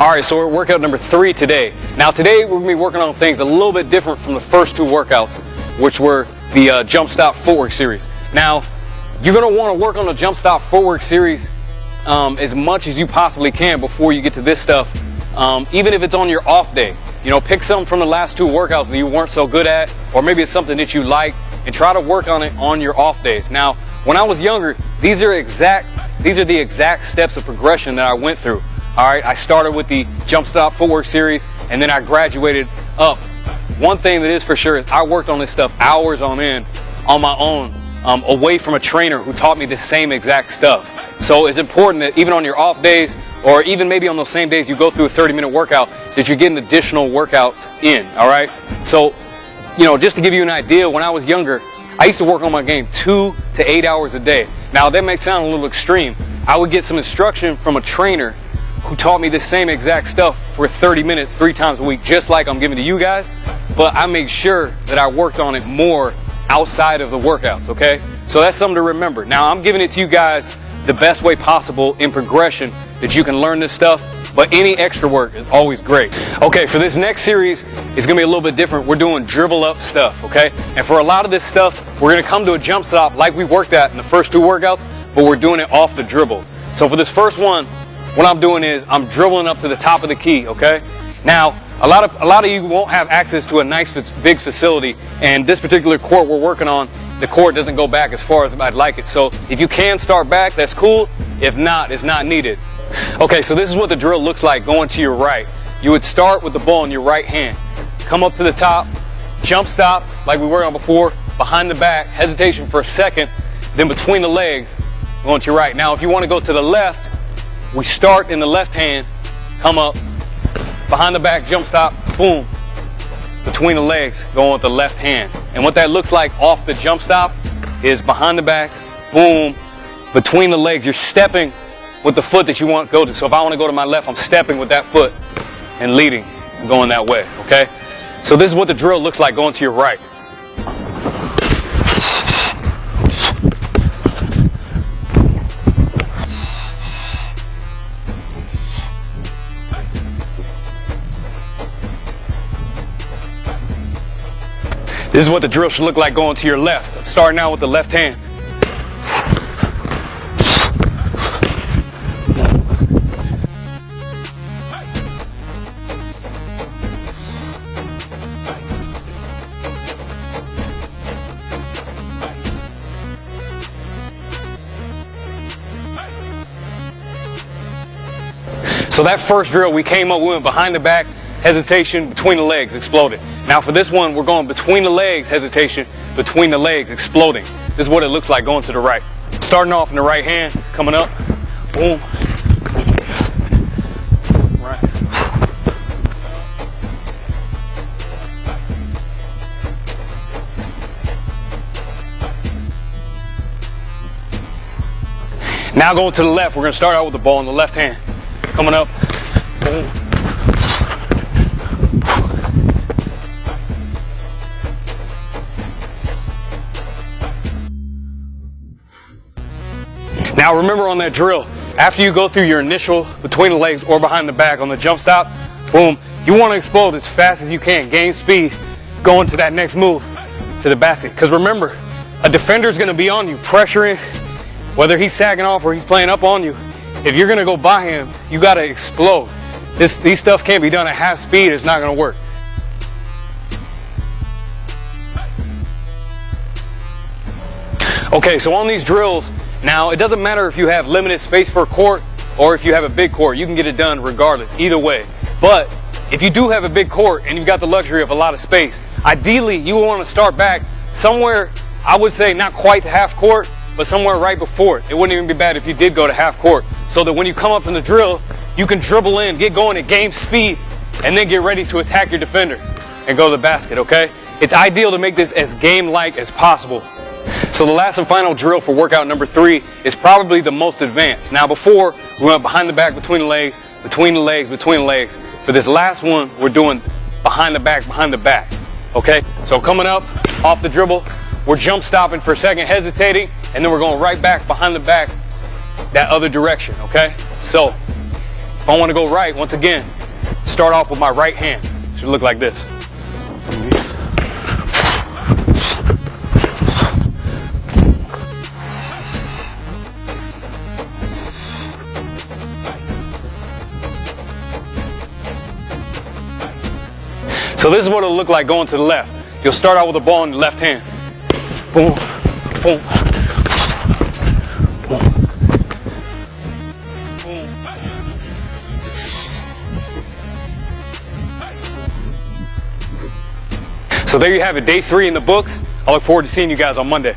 All right, so we're at workout number 3 today. Now today we're gonna be working on things a little bit different from the first 2 workouts, which were the jump stop footwork series. Now, you're gonna wanna work on the jump stop footwork series as much as you possibly can before you get to this stuff, even if it's on your off day. You know, pick something from the last 2 workouts that you weren't so good at, or maybe it's something that you liked, and try to work on it on your off days. Now, when I was younger, these are the exact steps of progression that I went through. All right, I started with the jump stop footwork series, and then I graduated up. One thing that is for sure is I worked on this stuff hours on end on my own, away from a trainer who taught me the same exact stuff. So it's important that even on your off days, or even maybe on those same days you go through a 30-minute workout, that you're getting additional workouts in, all right? So, you know, just to give you an idea, when I was younger, I used to work on my game 2 to 8 hours a day. Now, that may sound a little extreme. I would get some instruction from a trainer who taught me the same exact stuff for 30 minutes, 3 times a week, just like I'm giving to you guys, but I made sure that I worked on it more outside of the workouts, okay? So that's something to remember. Now, I'm giving it to you guys the best way possible in progression that you can learn this stuff, but any extra work is always great. Okay, for this next series, it's gonna be a little bit different. We're doing dribble up stuff, okay? And for a lot of this stuff, we're gonna come to a jump stop like we worked at in the first 2 workouts, but we're doing it off the dribble. So for this first one, what I'm doing is I'm dribbling up to the top of the key, okay? Now, a lot of you won't have access to a nice big facility, and this particular court we're working on, the court doesn't go back as far as I'd like it. So if you can start back, that's cool. If not, it's not needed. Okay, so this is what the drill looks like going to your right. You would start with the ball in your right hand, come up to the top, jump stop like we worked on before, behind the back, hesitation for a second, then between the legs, going to your right. Now, if you want to go to the left, we start in the left hand, come up, behind the back, jump stop, boom, between the legs, going with the left hand. And what that looks like off the jump stop is behind the back, boom, between the legs. You're stepping with the foot that you want to go to. So if I want to go to my left, I'm stepping with that foot and leading, going that way, okay? So this is what the drill looks like going to your right. This is what the drill should look like going to your left. I'm starting out with the left hand. So that first drill we came up, we went behind the back, hesitation, between the legs, exploded. Now for this one, we're going between the legs, hesitation, between the legs, exploding. This is what it looks like going to the right. Starting off in the right hand, coming up, boom. Right. Now going to the left, we're gonna start out with the ball in the left hand. Coming up, boom. Now remember on that drill, after you go through your initial between the legs or behind the back on the jump stop, boom, you want to explode as fast as you can, gain speed, going to that next move to the basket. Because remember, a defender is going to be on you, pressuring, whether he's sagging off or he's playing up on you. If you're going to go by him, you got to explode. These stuff can't be done at half speed. It's not going to work. Okay, so on these drills, now it doesn't matter if you have limited space for a court or if you have a big court, you can get it done regardless, either way. But if you do have a big court and you've got the luxury of a lot of space, ideally you will want to start back somewhere, I would say not quite to half court, but somewhere right before it. It wouldn't even be bad if you did go to half court, so that when you come up in the drill, you can dribble in, get going at game speed, and then get ready to attack your defender and go to the basket, okay? It's ideal to make this as game-like as possible. So the last and final drill for workout number 3 is probably the most advanced. Now before, we went behind the back, between the legs, between the legs, between the legs. For this last one, we're doing behind the back, okay? So coming up, off the dribble, we're jump stopping for a second, hesitating, and then we're going right back behind the back that other direction, okay? So If I want to go right, once again, start off with my right hand. It should look like this. So this is what it'll look like going to the left. You'll start out with the ball in the left hand. Boom, boom, boom, boom. So there you have it, day 3 in the books. I look forward to seeing you guys on Monday.